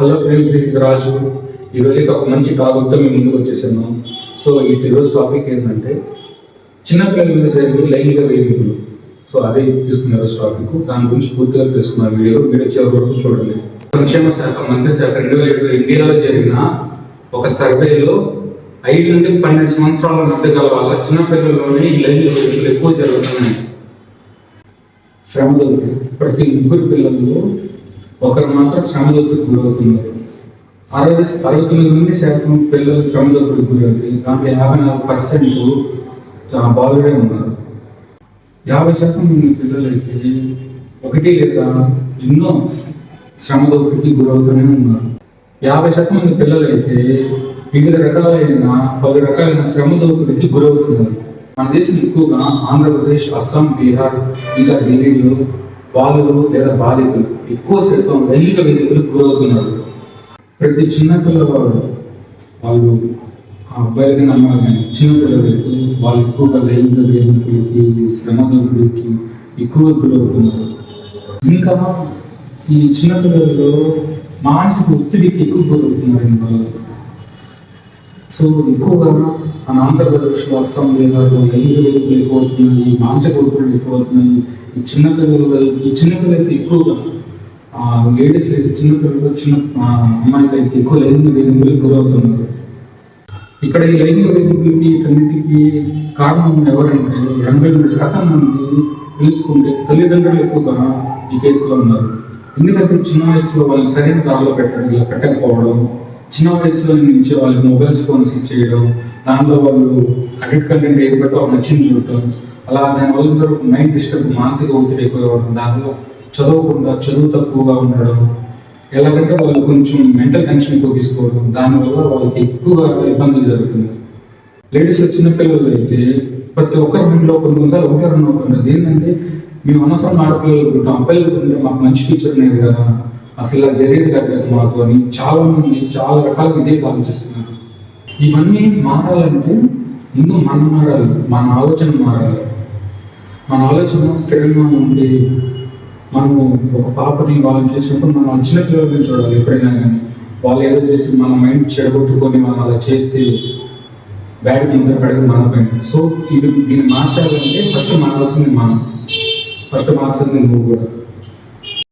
Hello friends, this is రాజు. ఈరోజు అయితే ఒక మంచి టాపిక్తో మేము ముందుకు వచ్చేసాను. సో ఈరోజు టాపిక్ ఏంటంటే చిన్నపిల్లల మీద జరిగే లైంగిక వేధింపులు. సో అదే తీసుకున్న రోజు టాపిక్. దాని గురించి పూర్తిగా తెలుసుకున్న వీడియో చివరి వరకు చూడండి. సంక్షేమ శాఖ మంత్రి శాఖ 2007 ఇండియాలో జరిగిన ఒక సర్వేలో 5 నుండి 12 సంవత్సరాల మధ్య గల వాళ్ళ చిన్నపిల్లల్లోనే ఈ లైంగిక వేధింపులు ఎక్కువ జరుగుతున్నాయి. శ్రమ దోపిడీ. ప్రతి 3 పిల్లల్లో ఒకరు మాత్రం శ్రమ దోపిడీకి గురవుతున్నారు. 69% పిల్లలు శ్రమ దోపిడీకి గురవుతాయి. దాంట్లో 54% బాలురే ఉన్నారు. 50% మంది పిల్లలైతే ఒకటి లేదా ఎన్నో శ్రమ దోపిడీకి గురవుతూనే ఉన్నారు. 50% మంది పిల్లలైతే వివిధ రకాలైన 10 రకాలైన శ్రమ దోపిడీకి గురవుతున్నారు. మన దేశం ఎక్కువగా ఆంధ్రప్రదేశ్, అస్సాం, బీహార్ ఇంకా ఢిల్లీలో బాలురు లేదా బాలికలు ఎక్కువ శాతం లైంగిక వేదికలకు గురవుతున్నారు. ప్రతి చిన్నపిల్లవాడు వాళ్ళు అబ్బాయిలకి అమ్మాయిలు కానీ చిన్నపిల్లలైతే వాళ్ళు ఎక్కువగా లైంగిక వేదికలకి శ్రమ దోపిడీకి ఎక్కువ గురవుతున్నారు. ఇంకా ఈ చిన్నపిల్లల్లో మానసిక ఒత్తిడికి ఎక్కువ గురవుతున్నారు. వాళ్ళు సో ఎక్కువగా మన ఆంధ్రప్రదేశ్లో, అస్సాం, బీహార్లో లైంగిక వేదికలు ఎక్కువ అవుతున్నాయి, మానసిక ఒత్తిడిలు ఎక్కువ అవుతున్నాయి. ఈ చిన్నపిల్లలైతే ఎక్కువగా లేడీస్ అయితే చిన్నపిల్లలు అమ్మాయిలు అయితే ఎక్కువ లైంగిక వేదికలకు గురవుతున్నారు. ఇక్కడ ఈ లైంగిక వేదికలకి వీటన్నిటికీ కారణం ఎవరంటే 83% మంది తెలుసుకుంటే తల్లిదండ్రులు ఎక్కువగా ఈ కేసులో ఉన్నారు. ఎందుకంటే చిన్న వయసులో వాళ్ళని సరైన దారిలో పెట్టకపోవడం, చిన్న వయసులో నుంచి వాళ్ళకి మొబైల్స్ ఫోన్స్ ఇచ్చేయడం, దాంట్లో వాళ్ళు అడిక్ట్ కంటెంట్ ఏది పెడితే వాళ్ళు నచ్చింది చూడటం, అలా దానివల్ల మైండ్ డిస్టర్బ్, మానసిక ఒత్తిడి ఎక్కువ అవ్వడం, దానివల్ల చదువు తక్కువగా ఉండడం, ఎలాగంటే వాళ్ళు కొంచెం మెంటల్ టెన్షన్ ఎక్కువ తీసుకోవడం, దానివల్ల వాళ్ళకి ఎక్కువగా ఇబ్బందులు జరుగుతుంది. లేడీస్లో చిన్నపిల్లలు అయితే ప్రతి ఒక్కరి మైండ్లో కొన్నిసార్లు ఒకటే రన్ అవుతుంటుంది. ఏంటంటే మేము అనవసరం ఆడపిల్లలు ఉంటాం, అబ్బాయిలు ఉంటే మాకు మంచి ఫ్యూచర్ అనేది కదా, అసలు ఇలా జరిగేది కాదు మాకు అని చాలామంది చాలా రకాలుగా ఇదే ఆలోచిస్తున్నారు. ఇవన్నీ మారాలంటే ముందు మనం మారాలి, మన ఆలోచన మారాలి. మన ఆలోచన స్థిరంగా ఉండి మనము ఒక పాపని వాళ్ళని చేసినప్పుడు మనం చిన్నపిల్లలని చూడాలి. ఎప్పుడైనా కానీ వాళ్ళు ఏదో చేసి మన మైండ్ చెడగొట్టుకొని మనం అలా చేస్తే బ్యాడ్ ముద్ర పడేది మన పైన. సో దీన్ని మార్చాలంటే ఫస్ట్ మారాల్సింది మనం, ఫస్ట్ మార్చాల్సింది నువ్వు కూడా.